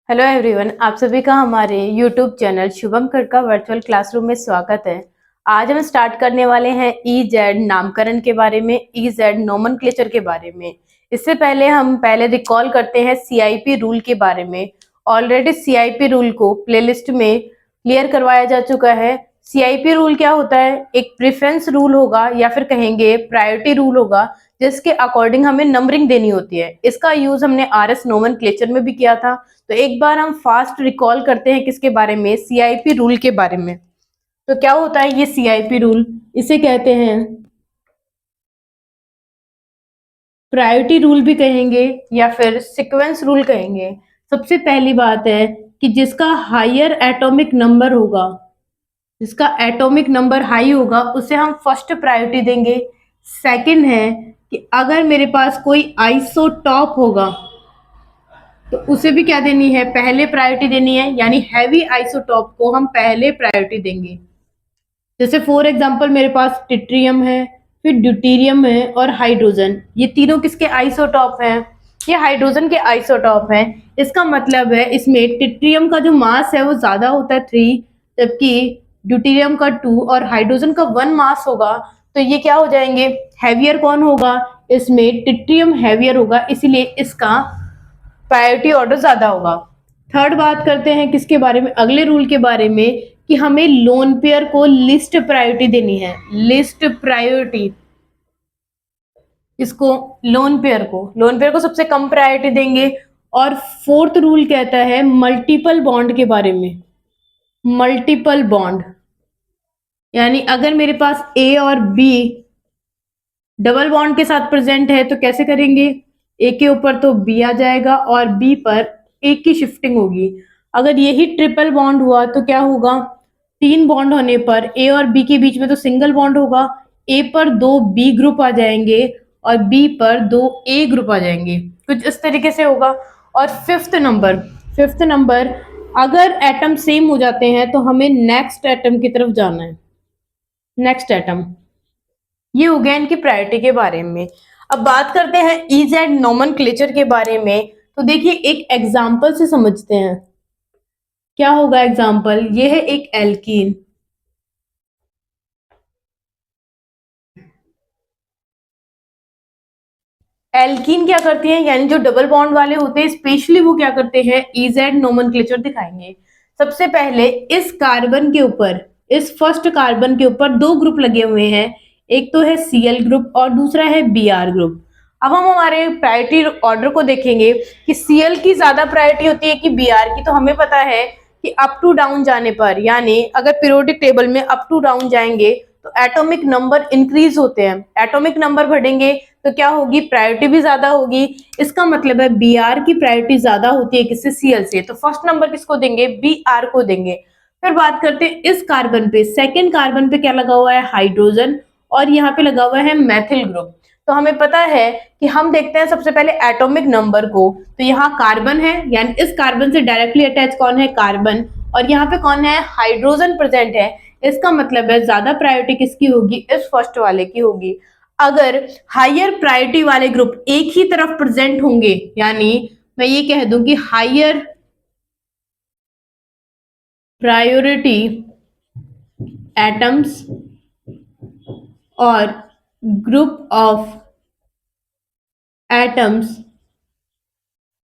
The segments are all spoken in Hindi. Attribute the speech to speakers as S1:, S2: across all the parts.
S1: हेलो एवरीवन, आप सभी का हमारे YouTube channel Shubham Khadka virtual classroom में स्वागत है। आज हम स्टार्ट करने वाले हैं ईजेड नामकरण के बारे में, ईजेड नोमेनक्लेचर के बारे में। इससे पहले हम रिकॉल करते हैं सीआईपी रूल के बारे में। ऑलरेडी सीआईपी रूल को प्लेलिस्ट में क्लियर करवाया जा चुका है। सीआईपी रूल क्या होता है? एक प्रेफरेंस रूल होगा या फिर कहेंगे प्रायोरिटी रूल होगा, जिसके अकॉर्डिंग हमें नंबरिंग देनी होती है। इसका यूज हमने आरएस नोमेनक्लेचर में भी किया था। तो एक बार हम फास्ट रिकॉल करते हैं किसके बारे में? सीआईपी रूल के बारे में। तो क्या होता है ये सीआईपी रूल? इसे कहते हैं प्रायोरिटी रूल भी कहेंगे या फिर सीक्वेंस रूल कहेंगे। सबसे पहली बात है कि जिसका हायर एटॉमिक नंबर होगा, जिसका एटॉमिक नंबर हाई होगा, उसे हम फर्स्ट प्रायोरिटी देंगे। सेकंड है कि अगर मेरे पास कोई आइसोटॉप होगा तो उसे भी क्या देनी है? पहले प्रायोरिटी देनी है, यानी हैवी आइसोटॉप को हम पहले प्रायोरिटी देंगे। जैसे फॉर एग्जांपल मेरे पास ट्रिटियम है, फिर ड्यूटेरियम है और हाइड्रोजन। ये तीनों किसके आइसोटॉप हैं? ये हाइड्रोजन के आइसोटॉप हैं। इसका मतलब है इसमें ट्रिटियम का जो मास है वो ज्यादा होता है 3, जबकि ड्यूटेरियम का 2 और हाइड्रोजन का 1 मास होगा। तो ये क्या हो जाएंगे? हैवियर कौन होगा? इसमें ट्रिटियम हैवियर होगा, इसीलिए इसका प्रायोरिटी ऑर्डर ज्यादा होगा। थर्ड बात करते हैं किसके बारे में? अगले रूल के बारे में कि हमें लोन पेयर को लिस्ट प्रायोरिटी देनी है। लिस्ट प्रायोरिटी, इसको लोन पेयर को सबसे कम प्रायोरिटी देंगे। और फोर्थ रूल कहता है मल्टीपल बॉन्ड के बारे में। मल्टीपल बॉन्ड यानी अगर मेरे पास ए और बी डबल बॉन्ड के साथ प्रेजेंट है तो कैसे करेंगे? ए के ऊपर तो बी आ जाएगा और बी पर ए की शिफ्टिंग होगी। अगर यही ट्रिपल बॉन्ड हुआ तो क्या होगा? 3 बॉन्ड होने पर ए और बी के बीच में तो सिंगल बॉन्ड होगा। ए पर 2 बी ग्रुप आ जाएंगे और बी पर 2 ए ग्रुप आ जाएंगे। कुछ इस तरीके से होगा। और फिफ्थ नंबर अगर एटम सेम हो जाते हैं तो हमें नेक्स्ट एटम की तरफ जाना है। नेक्स्ट एटम, ये हो गया इनकी प्रायोरिटी के बारे में। अब बात करते हैं ईजेड नोमेनक्लेचर के बारे में। तो देखिए एक एग्जांपल से समझते हैं। क्या होगा एग्जांपल? ये है एक एल्कीन। एल्कीन क्या करती है, यानी जो डबल बॉन्ड वाले होते हैं स्पेशली वो क्या करते हैं? ईजेड नोमेनक्लेचर दिखाएंगे। सबसे पहले इस कार्बन के ऊपर, इस फर्स्ट कार्बन के ऊपर 2 ग्रुप लगे हुए हैं। एक तो है सीएल ग्रुप और दूसरा है बीआर ग्रुप। अब हम हमारे प्रायोरिटी ऑर्डर को देखेंगे कि सीएल की ज्यादा प्रायोरिटी होती है कि बीआर की। तो हमें पता है कि अप टू डाउन जाने पर, यानी अगर पीरियोडिक टेबल में अप टू डाउन जाएंगे तो एटॉमिक नंबर इंक्रीज होते हैं। एटॉमिक नंबर बढ़ेंगे तो क्या होगी? प्रायोरिटी भी ज्यादा होगी। इसका मतलब है बीआर की प्रायोरिटी ज्यादा होती है किससे? सीएल से। तो फर्स्ट नंबर किसको देंगे? बीआर को देंगे। फिर बात करते हैं इस कार्बन पे। सेकेंड कार्बन पे क्या लगा हुआ है? हाइड्रोजन। और यहाँ पे लगा हुआ है मैथिल ग्रुप। तो हमें पता है कि हम देखते हैं सबसे पहले एटॉमिक नंबर को। तो यहाँ कार्बन है, यानी इस कार्बन से डायरेक्टली अटैच कौन है? कार्बन। और यहाँ पे कौन है? हाइड्रोजन प्रेजेंट है। इसका मतलब है ज्यादा प्रायोरिटी किसकी होगी? इस फर्स्ट वाले की होगी। अगर हायर प्रायोरिटी वाले ग्रुप एक ही तरफ प्रेजेंट होंगे, यानी मैं ये कह दूं कि हायर प्रायोरिटी एटम्स और group of atoms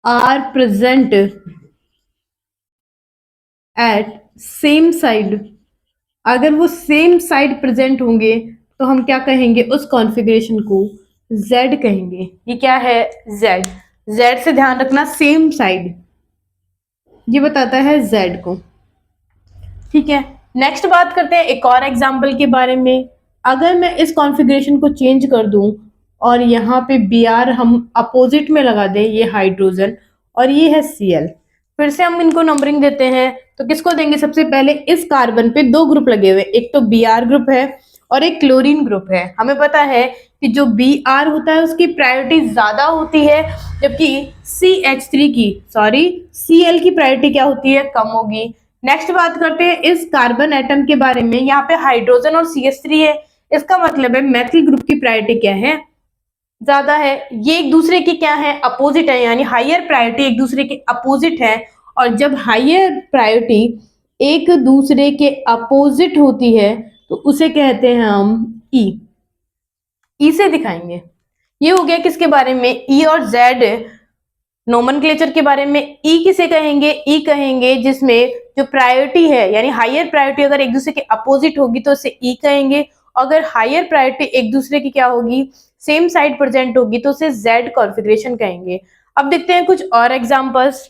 S1: are present at same side। अगर वो सेम साइड प्रेजेंट होंगे तो हम क्या कहेंगे? उस कॉन्फ़िगरेशन को Z कहेंगे। ये क्या है? Z। Z से ध्यान रखना, सेम साइड ये बताता है Z को। ठीक है, नेक्स्ट बात करते हैं एक और एग्जाम्पल के बारे में। अगर मैं इस कॉन्फ़िगरेशन को चेंज कर दूं और यहाँ पे Br हम अपोजिट में लगा दें, ये हाइड्रोजन और ये है Cl। फिर से हम इनको नंबरिंग देते हैं तो किसको देंगे? सबसे पहले इस कार्बन पे 2 ग्रुप लगे हुए, एक तो Br ग्रुप है और एक क्लोरीन ग्रुप है। हमें पता है कि जो Br होता है उसकी प्रायोरिटी ज्यादा होती है, जबकि Cl की प्रायोरिटी क्या होती है? कम होगी। नेक्स्ट बात करते हैं इस कार्बन एटम के बारे में। यहाँ पे हाइड्रोजन और CH3 है। इसका मतलब है मैथिल ग्रुप की प्रायोरिटी क्या है? ज्यादा है। ये एक दूसरे की क्या है? अपोजिट है, यानी हायर प्रायोरिटी एक दूसरे के अपोजिट है। और जब हायर प्रायोरिटी एक दूसरे के अपोजिट होती है तो उसे कहते हैं हम ई। ई से दिखाएंगे। ये हो गया किसके बारे में, ई और जेड नोमेनक्लेचर के बारे में। ई किसे कहेंगे, ई कहेंगे जिसमें जो प्रायोरिटी है यानी हायर प्रायोरिटी अगर एक दूसरे के अपोजिट होगी तो उसे ई कहेंगे। अगर हायर प्रायोरिटी एक दूसरे की क्या होगी, सेम साइड प्रेजेंट होगी तो उसे जेड कॉन्फ़िगरेशन कहेंगे। अब देखते हैं कुछ और एग्जांपल्स।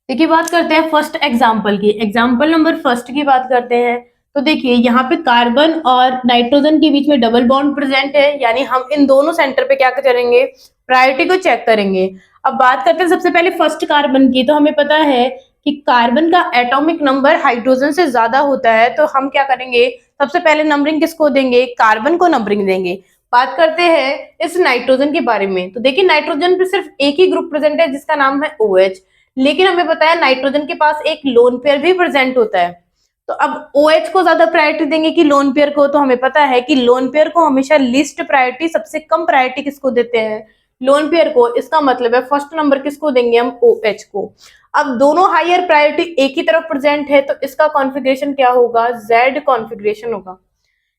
S1: देखिए बात करते हैं फर्स्ट एग्जाम्पल की। एग्जाम्पल नंबर फर्स्ट की बात करते हैं तो देखिए यहाँ पे कार्बन और नाइट्रोजन के बीच में डबल बॉन्ड प्रेजेंट है, यानी हम इन दोनों सेंटर पे क्या करेंगे, प्रायोरिटी को चेक करेंगे। अब बात करते हैं सबसे पहले फर्स्ट कार्बन की। तो हमें पता है कि कार्बन का एटॉमिक नंबर हाइड्रोजन से ज्यादा होता है, तो हम क्या करेंगे, सबसे पहले नंबरिंग किसको देंगे, कार्बन को नंबरिंग देंगे। बात करते हैं इस नाइट्रोजन के बारे में। तो देखिए नाइट्रोजन पे सिर्फ एक ही ग्रुप प्रेजेंट है जिसका नाम है OH, लेकिन हमें पता है नाइट्रोजन के पास एक लोन पेयर भी प्रेजेंट होता है। तो अब OH को ज्यादा प्रायोरिटी देंगे कि लोन पेयर को, तो हमें पता है कि लोन पेयर को हमेशा लीस्ट प्रायोरिटी, सबसे कम प्रायोरिटी किसको देते हैं, लोन पेयर को। इसका मतलब है फर्स्ट नंबर किसको देंगे हम, OH को। अब दोनों हायर प्रायोरिटी एक ही तरफ प्रेजेंट है तो इसका कॉन्फ़िगरेशन क्या होगा, Z कॉन्फ़िगरेशन होगा।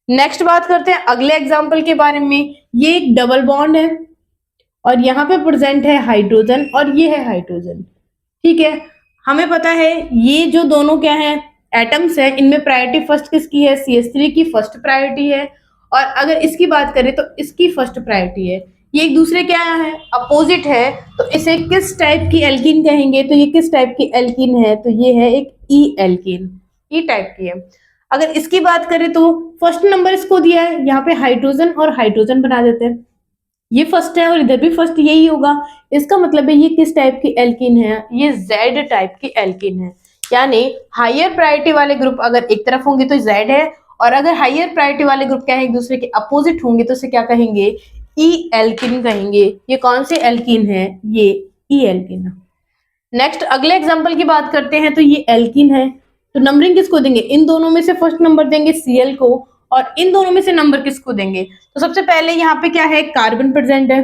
S1: नेक्स्ट बात करते हैं अगले एग्जाम्पल के बारे में। ये एक डबल बॉन्ड है और यहाँ पे प्रेजेंट है हाइड्रोजन और ये है हाइड्रोजन, ठीक है। हमें पता है ये जो दोनों क्या है, एटम्स है, इनमें प्रायोरिटी फर्स्ट किसकी है, CH3 की फर्स्ट प्रायोरिटी है। और अगर इसकी बात करें तो इसकी फर्स्ट प्रायोरिटी है। ये एक दूसरे क्या है, अपोजिट है, तो इसे किस टाइप की एल्कीन कहेंगे, तो ये किस टाइप की एल्कीन है, तो ये है एक ई एल्कीन, ई टाइप की है। अगर इसकी बात करें तो फर्स्ट नंबर इसको दिया है, यहाँ पे हाइड्रोजन और हाइड्रोजन बना देते हैं, ये फर्स्ट है और इधर भी फर्स्ट यही होगा। इसका मतलब है ये किस टाइप की एल्कीन है, ये Z टाइप की एल्कीन है। यानी हायर प्रायोरिटी वाले ग्रुप अगर एक तरफ होंगे तो Z है, और अगर हायर प्रायोरिटी वाले ग्रुप क्या है, एक दूसरे के अपोजिट होंगे तो इसे क्या कहेंगे, ई एल्कीन कहेंगे। ये कौन सी एल्कीन है, ये ई एल्कीन है। नेक्स्ट अगले एग्जांपल की बात करते हैं। तो ये एल्कीन है, तो नंबरिंग किसको देंगे, इन दोनों में से फर्स्ट नंबर देंगे Cl को, और इन दोनों में से नंबर किसको देंगे। तो सबसे पहले यहाँ पे क्या है, कार्बन प्रेजेंट है,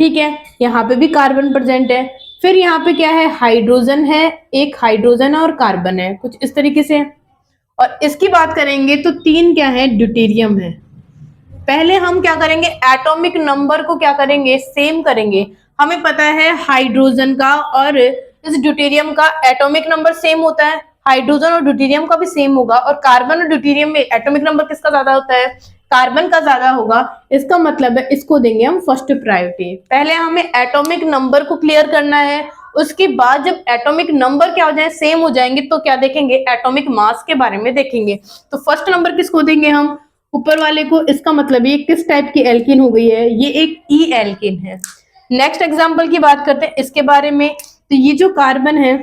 S1: ठीक है, यहाँ पे भी कार्बन प्रेजेंट है। फिर यहाँ पे क्या है, हाइड्रोजन है, एक हाइड्रोजन है और कार्बन है, कुछ इस तरीके से। और इसकी बात करेंगे तो तीन क्या है, ड्यूटेरियम है। पहले हम क्या करेंगे, एटॉमिक नंबर को क्या करेंगे, सेम करेंगे। हमें पता है हाइड्रोजन का और इस ड्यूटेरियम का एटॉमिक नंबर सेम होता है, हाइड्रोजन और ड्यूटेरियम का भी सेम होगा। और कार्बन और ड्यूटेरियम में एटॉमिक नंबर किसका ज्यादा होता है, कार्बन का ज्यादा होगा। इसका मतलब है इसको देंगे हम फर्स्ट प्रायोरिटी। पहले हमें एटॉमिक नंबर को क्लियर करना है, उसके बाद जब एटॉमिक नंबर क्या हो जाए, सेम हो जाएंगे, तो क्या देखेंगे, एटॉमिक मास के बारे में देखेंगे। तो फर्स्ट नंबर किसको देंगे हम, ऊपर वाले को। इसका मतलब ये किस टाइप की एल्कीन हो गई है, ये एक ई एल्कीन है। नेक्स्ट एग्जांपल की बात करते हैं इसके बारे में। तो ये जो कार्बन है,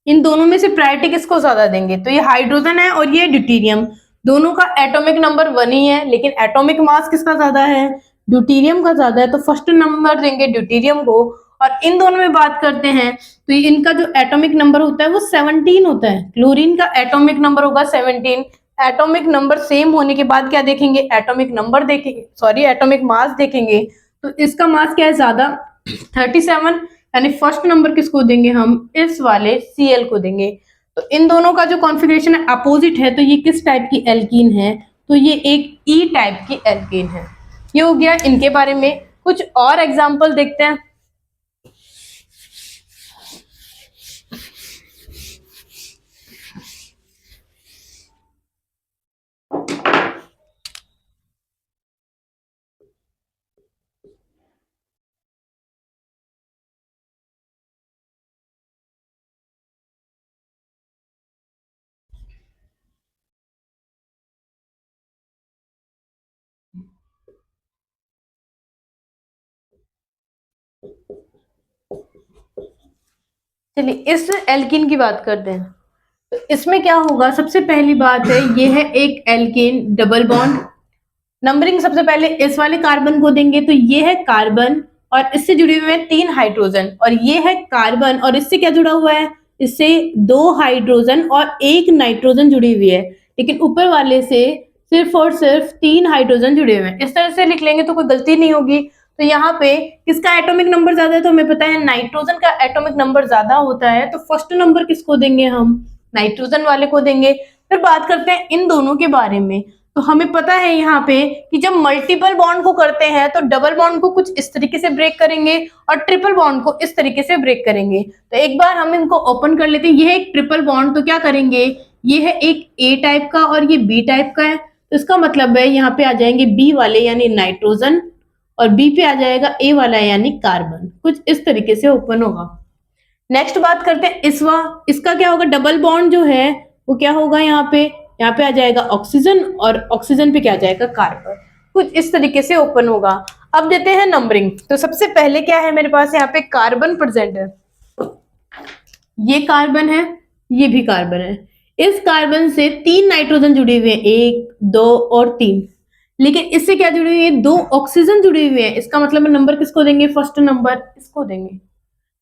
S1: इन दोनों में से प्रायोरिटी किसको ज्यादा देंगे, तो ये हाइड्रोजन है और ये ड्यूटेरियम। दोनों का एटॉमिक नंबर 1 ही है, लेकिन एटॉमिक मास किसका ज्यादा है, ड्यूटेरियम का ज्यादा है, तो फर्स्ट नंबर देंगे ड्यूटेरियम को। और इन दोनों में बात करते हैं तो इनका जो एटॉमिक नंबर होता है वो 17 होता है। क्लोरीन का एटॉमिक नंबर होगा 17। एटॉमिक नंबर सेम होने के बाद क्या देखेंगे, एटॉमिक नंबर देखेंगे, सॉरी एटॉमिक मास देखेंगे। तो इसका मास क्या है, ज्यादा 37, यानी फर्स्ट नंबर किसको देंगे हम, इस वाले Cl को देंगे। तो इन दोनों का जो कॉन्फ़िगरेशन है अपोजिट है, तो ये किस टाइप की एल्कीन है, तो ये एक ई टाइप की एल्कीन है। ये हो गया इनके बारे में। कुछ और एग्जांपल देखते हैं। चलिए इस एल्कीन की बात करते हैं। तो इसमें क्या होगा, सबसे पहली बात है ये है एक एल्कीन डबल बॉन्ड। नंबरिंग सबसे पहले इस वाले कार्बन को देंगे, तो ये है कार्बन और इससे जुड़े हुए हैं 3 हाइड्रोजन, और ये है कार्बन और इससे क्या जुड़ा हुआ है, इससे 2 हाइड्रोजन और 1 नाइट्रोजन जुड़ी हुई है, लेकिन ऊपर वाले से सिर्फ और सिर्फ 3 हाइड्रोजन जुड़े हुए हैं। इस तरह से लिख लेंगे तो कोई गलती नहीं होगी। तो यहाँ पे किसका एटॉमिक नंबर ज्यादा है, तो हमें पता है नाइट्रोजन का एटॉमिक नंबर ज्यादा होता है, तो फर्स्ट नंबर किसको देंगे, हम नाइट्रोजन वाले को देंगे। फिर बात करते हैं इन दोनों के बारे में। तो हमें पता है यहाँ पे कि जब मल्टीपल बॉन्ड को करते हैं तो डबल बॉन्ड को कुछ इस तरीके से ब्रेक करेंगे और ट्रिपल बॉन्ड को इस तरीके से ब्रेक करेंगे। तो एक बार हम इनको ओपन कर लेते हैं। ये है एक ट्रिपल बॉन्ड, तो क्या करेंगे, ये है एक ए टाइप का और ये बी टाइप का है, तो इसका मतलब है यहाँ पे आ जाएंगे बी वाले यानी नाइट्रोजन और बी पे आ जाएगा ए वाला यानी कार्बन। कुछ इस तरीके से ओपन होगा। नेक्स्ट बात करते हैं इसका क्या होगा, डबल बॉन्ड जो है वो क्या होगा, यहाँ पे आ जाएगा ऑक्सीजन और ऑक्सीजन पे क्या आ जाएगा, कार्बन। कुछ इस तरीके से ओपन होगा। अब देते हैं नंबरिंग। तो सबसे पहले क्या है मेरे पास, यहाँ पे कार्बन प्रेजेंट है, ये कार्बन है, ये भी कार्बन है। इस कार्बन से 3 नाइट्रोजन जुड़े हुए हैं, 1 2 और 3, लेकिन इससे क्या जुड़े हुए हैं, 2 ऑक्सीजन जुड़े हुए हैं। इसका मतलब नंबर किसको देंगे, फर्स्ट नंबर इसको देंगे।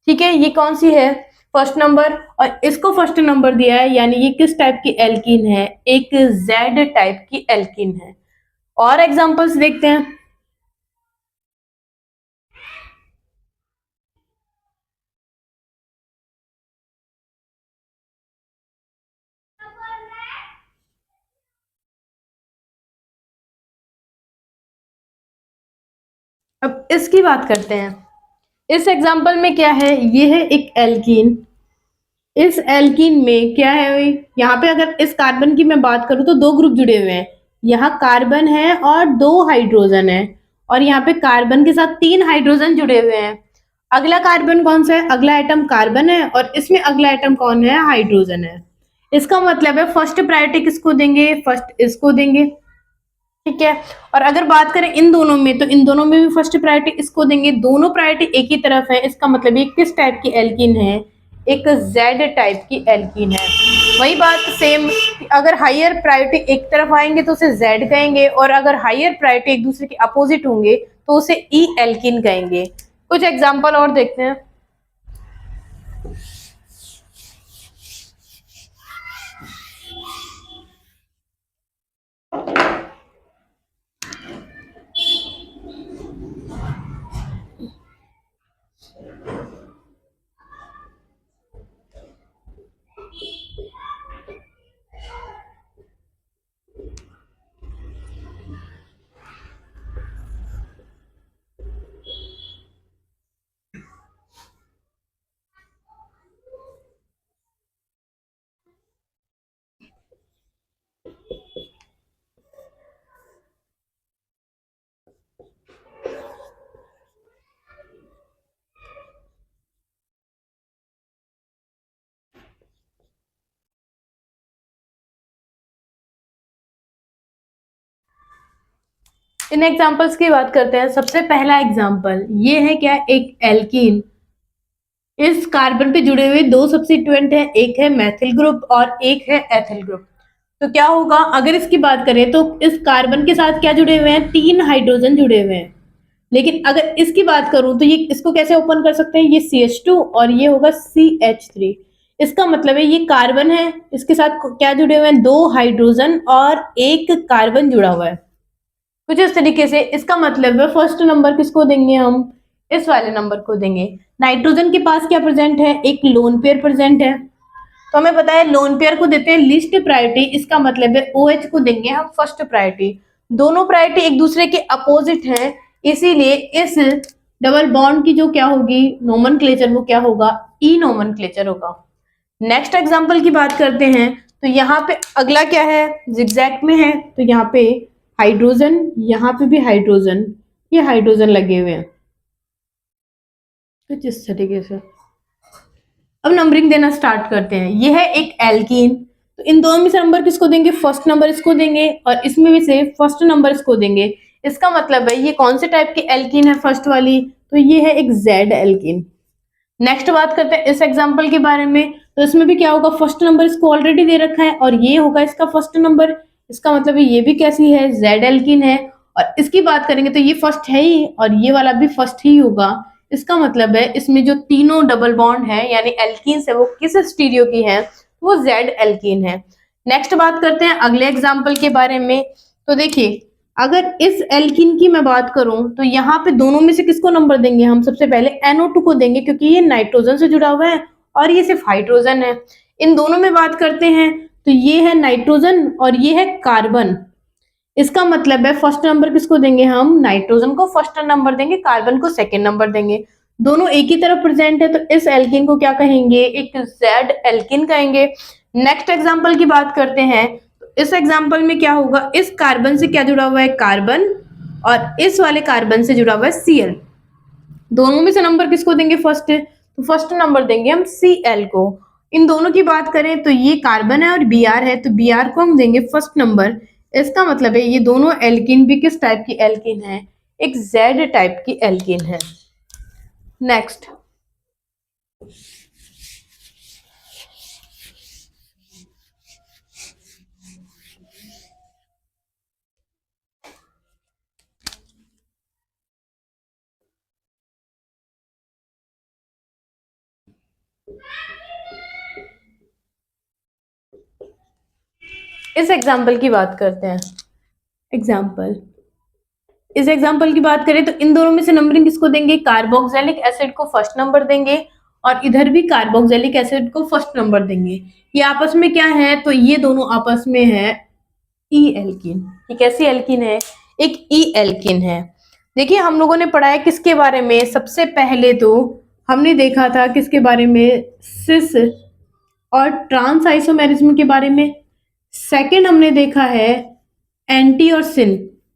S1: ठीक है, ये कौन सी है, फर्स्ट नंबर, और इसको फर्स्ट नंबर दिया है, यानी ये किस टाइप की एल्कीन है, एक जेड टाइप की एल्कीन है। और एग्जांपल्स देखते हैं। अब इसकी बात करते हैं। इस एग्जांपल में क्या है, ये है एक एल्कीन। इस एल्कीन में क्या है, यहाँ पे अगर इस कार्बन की मैं बात करूं तो 2 ग्रुप जुड़े हुए हैं। यहाँ कार्बन है और 2 हाइड्रोजन है, और यहाँ पे कार्बन के साथ 3 हाइड्रोजन जुड़े हुए हैं। अगला कार्बन कौन सा है, अगला एटम कार्बन है और इसमें अगला एटम कौन है, हाइड्रोजन है। इसका मतलब है फर्स्ट प्रायोरिटी किसको देंगे, फर्स्ट इसको देंगे। ठीक है, और अगर बात करें इन दोनों में, तो इन दोनों में भी फर्स्ट प्रायोरिटी इसको देंगे। दोनों प्रायोरिटी एक ही तरफ है, इसका मतलब ये किस टाइप की एल्कीन है, एक जेड टाइप की एल्कीन है। वही बात सेम, अगर हायर प्रायोरिटी एक तरफ आएंगे तो उसे जेड कहेंगे, और अगर हायर प्रायोरिटी एक दूसरे के अपोजिट होंगे तो उसे ई एल्कीन कहेंगे। कुछ एग्जाम्पल और देखते हैं। इन एग्जाम्पल्स की बात करते हैं। सबसे पहला एग्जाम्पल ये है क्या, एक एल्कीन। इस कार्बन पे जुड़े हुए 2 सब्स्टिट्यूएंट हैं, एक है मैथिल ग्रुप और एक है एथिल ग्रुप। तो क्या होगा, अगर इसकी बात करें तो इस कार्बन के साथ क्या जुड़े हुए हैं, 3 हाइड्रोजन जुड़े हुए हैं। लेकिन अगर इसकी बात करूं तो ये इसको कैसे ओपन कर सकते हैं, ये CH2 और ये होगा CH3। इसका मतलब है ये कार्बन है, इसके साथ क्या जुड़े हुए हैं, 2 हाइड्रोजन और 1 कार्बन जुड़ा हुआ है। कुछ इस तरीके से। इसका मतलब है फर्स्ट नंबर किसको देंगे, हम इस वाले नंबर को देंगे। नाइट्रोजन के पास क्या प्रेजेंट है, एक लोन पेयर प्रेजेंट है, तो हमें पता है लोन पेयर को देते हैं लिस्ट प्रायोरिटी। इसका मतलब है OH को देंगे हम फर्स्ट प्रायोरिटी। दोनों प्रायोरिटी एक दूसरे के अपोजिट है, इसीलिए इस डबल बॉन्ड की जो क्या होगी नोमेनक्लेचर, वो क्या होगा, ई नोमेनक्लेचर होगा। नेक्स्ट एग्जांपल की बात करते हैं। तो यहाँ पे अगला क्या है, जिगजैग में है, तो यहाँ पे हाइड्रोजन, यहाँ पे भी हाइड्रोजन, ये हाइड्रोजन लगे हुए हैं कुछ इस तरीके से। अब नंबरिंग देना स्टार्ट करते हैं। ये है एक एल्कीन, तो इन दोनों में से नंबर किसको देंगे, फर्स्ट नंबर इसको देंगे और इसमें भी से फर्स्ट नंबर इसको देंगे। इसका मतलब है ये कौन से टाइप की एल्कीन है, फर्स्ट वाली, तो ये है एक जेड एल्कीन। नेक्स्ट बात करते हैं इस एग्जाम्पल के बारे में। तो इसमें भी क्या होगा, फर्स्ट नंबर इसको ऑलरेडी दे रखा है और ये होगा इसका फर्स्ट नंबर। इसका मतलब ये भी कैसी है, जेड एल्किन है। और इसकी बात करेंगे तो ये फर्स्ट है ही और ये वाला भी फर्स्ट ही होगा। इसका मतलब है इसमें जो तीनों डबल बॉन्ड है यानी एल्कीन्स है वो किस स्टीरियो की है, वो जेड एल्कीन है। नेक्स्ट बात करते हैं अगले एग्जाम्पल के बारे में। तो देखिए अगर इस एल्कीन की मैं बात करूं तो यहाँ पे दोनों में से किसको नंबर देंगे हम, सबसे पहले NO2 को देंगे क्योंकि ये नाइट्रोजन से जुड़ा हुआ है और ये सिर्फ हाइड्रोजन है। इन दोनों में बात करते हैं तो ये है नाइट्रोजन और ये है कार्बन। इसका मतलब है फर्स्ट नंबर किसको देंगे हम, नाइट्रोजन को फर्स्ट नंबर देंगे, कार्बन को सेकेंड नंबर देंगे। दोनों एक ही तरफ प्रेजेंट है तो इस एल्कीन को क्या कहेंगे, एक जेड एल्कीन कहेंगे। नेक्स्ट एग्जाम्पल की बात करते हैं। इस एग्जाम्पल में क्या होगा, इस कार्बन से क्या जुड़ा हुआ है, कार्बन, और इस वाले कार्बन से जुड़ा हुआ है Cl। दोनों में से नंबर किसको देंगे, फर्स्ट, तो फर्स्ट नंबर देंगे हम Cl को। इन दोनों की बात करें तो ये कार्बन है और Br है तो Br को हम देंगे फर्स्ट नंबर। इसका मतलब है ये दोनों एल्किन भी किस टाइप की एल्किन है, एक Z टाइप की एल्किन है। नेक्स्ट इस एग्जाम्पल की बात करते हैं। इस एग्जाम्पल की बात करें तो इन दोनों में से नंबरिंग किसको देंगे, कार्बोक्सिलिक एसिड को फर्स्ट नंबर देंगे और इधर भी कार्बोक्सिलिक एसिड को फर्स्ट नंबर देंगे। ये आपस में क्या है, तो ये दोनों आपस में है ई एल्किन। ये कैसी एल्किन है, एक ई एल्किन है। देखिए हम लोगों ने पढ़ा है किसके बारे में, सबसे पहले तो हमने देखा था किसके बारे में, सिस और ट्रांस आइसोमेरिज्म के बारे में। सेकंड हमने देखा है एंटी और सिन,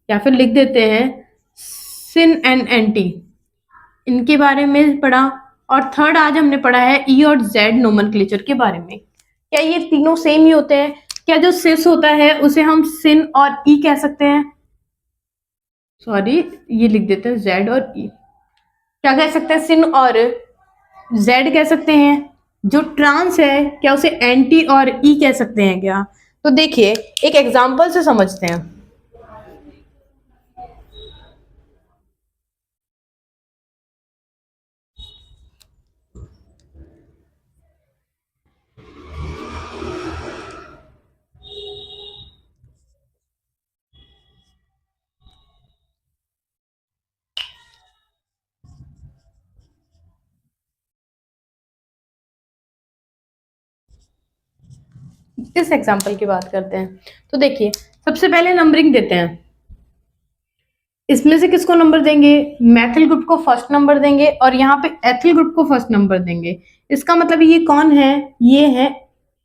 S1: या फिर लिख देते हैं सिन एंड एंटी, इनके बारे में पढ़ा। और थर्ड आज हमने पढ़ा है ई और जेड नोमेनक्लेचर के बारे में। क्या ये तीनों सेम ही होते हैं, क्या जो सिस होता है उसे हम सिन और ई कह सकते हैं, सॉरी ये लिख देते हैं जेड और ई, क्या कह सकते हैं, सिन और जेड कह सकते हैं। जो ट्रांस है क्या उसे एंटी और ई कह सकते हैं क्या, तो देखिए एक एग्जांपल से समझते हैं। इस एग्जांपल की बात करते हैं तो देखिए सबसे पहले नंबरिंग देते हैं। इसमें से किसको नंबर देंगे, मैथिल ग्रुप को फर्स्ट नंबर देंगे और यहाँ पे एथिल ग्रुप को फर्स्ट नंबर देंगे। इसका मतलब ये कौन है, ये है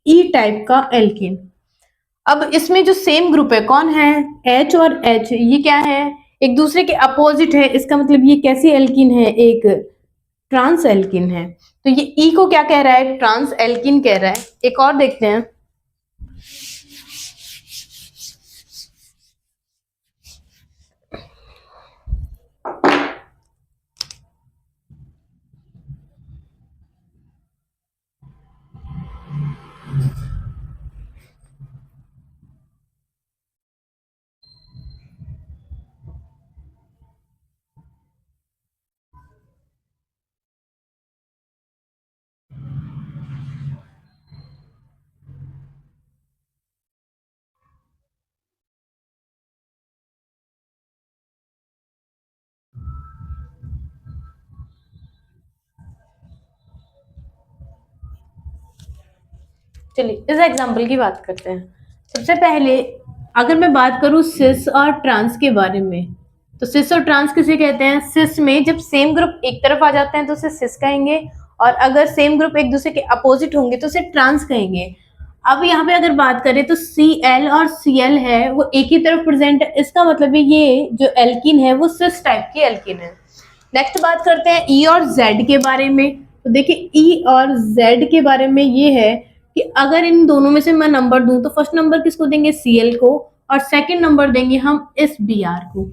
S1: ई टाइप का एल्कीन। अब इसमें जो सेम ग्रुप है कौन है, H और H, ये क्या है, एक दूसरे के अपोजिट है। इसका मतलब ये कैसी एल्कीन है, एक ट्रांस एल्कीन है। तो ये ई को क्या कह रहा है, ट्रांस एल्कीन कह रहा है। एक और देखते हैं। चलिए इस एग्जाम्पल की बात करते हैं। सबसे पहले अगर मैं बात करूं सिस और ट्रांस के बारे में, तो सिस और ट्रांस किसे कहते हैं, सिस में जब सेम ग्रुप एक तरफ आ जाते हैं तो उसे सिस कहेंगे और अगर सेम ग्रुप एक दूसरे के अपोजिट होंगे तो उसे ट्रांस कहेंगे। अब यहाँ पे अगर बात करें तो Cl और Cl है वो एक ही तरफ प्रेजेंट है, इसका मतलब ये जो एल्कीन है वो सिस टाइप की एल्कीन है। नेक्स्ट बात करते हैं ई और जेड के बारे में। तो देखिए ई और जेड के बारे में ये है कि अगर इन दोनों में से मैं नंबर दूं तो फर्स्ट नंबर किसको देंगे, Cl को, और सेकंड नंबर देंगे हम इस Br को।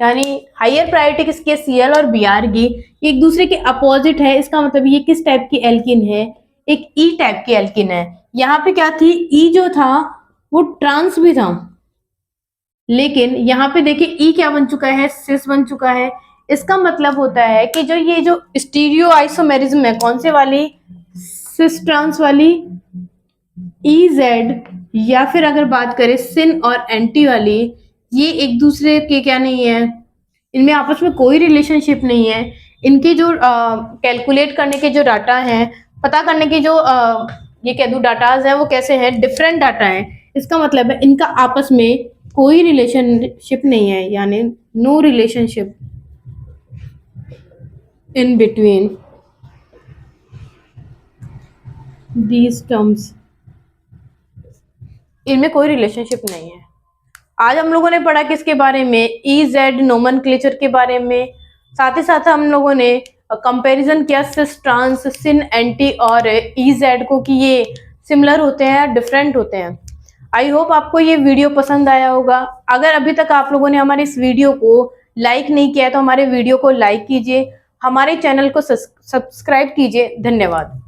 S1: यानी हायर प्रायोरिटी किसकी है, Cl और Br की, एक दूसरे के अपोजिट है। इसका मतलब ये किस टाइप की एल्किन है, एक ई टाइप की एल्किन है। यहाँ पे क्या थी, ई जो था वो ट्रांस भी था, लेकिन यहाँ पे देखिए ई क्या बन चुका है, सिस बन चुका है। इसका मतलब होता है कि जो ये जो स्टीरियो आइसोमेरिज्म है, कौन से वाली, सिस ट्रांस वाली EZ, या फिर अगर बात करें सिन और एंटी वाली, ये एक दूसरे के क्या नहीं है, इनमें आपस में कोई रिलेशनशिप नहीं है। इनके जो कैलकुलेट करने के जो डाटा हैं, पता करने के जो ये कह दूं डाटाज हैं, वो कैसे हैं, डिफरेंट डाटा है। इसका मतलब है इनका आपस में कोई रिलेशनशिप नहीं है, यानी no relationship in between these terms, इनमें कोई रिलेशनशिप नहीं है। आज हम लोगों ने पढ़ा किसके बारे में, EZ नोमेनक्लेचर के बारे में। साथ ही साथ हम लोगों ने कंपैरिजन किया सिस ट्रांस, सिन एंटी और EZ को, कि ये सिमिलर होते हैं या डिफरेंट होते हैं। आई होप आपको ये वीडियो पसंद आया होगा। अगर अभी तक आप लोगों ने हमारे इस वीडियो को लाइक नहीं किया है तो हमारे वीडियो को लाइक कीजिए, हमारे चैनल को सब्सक्राइब कीजिए। धन्यवाद।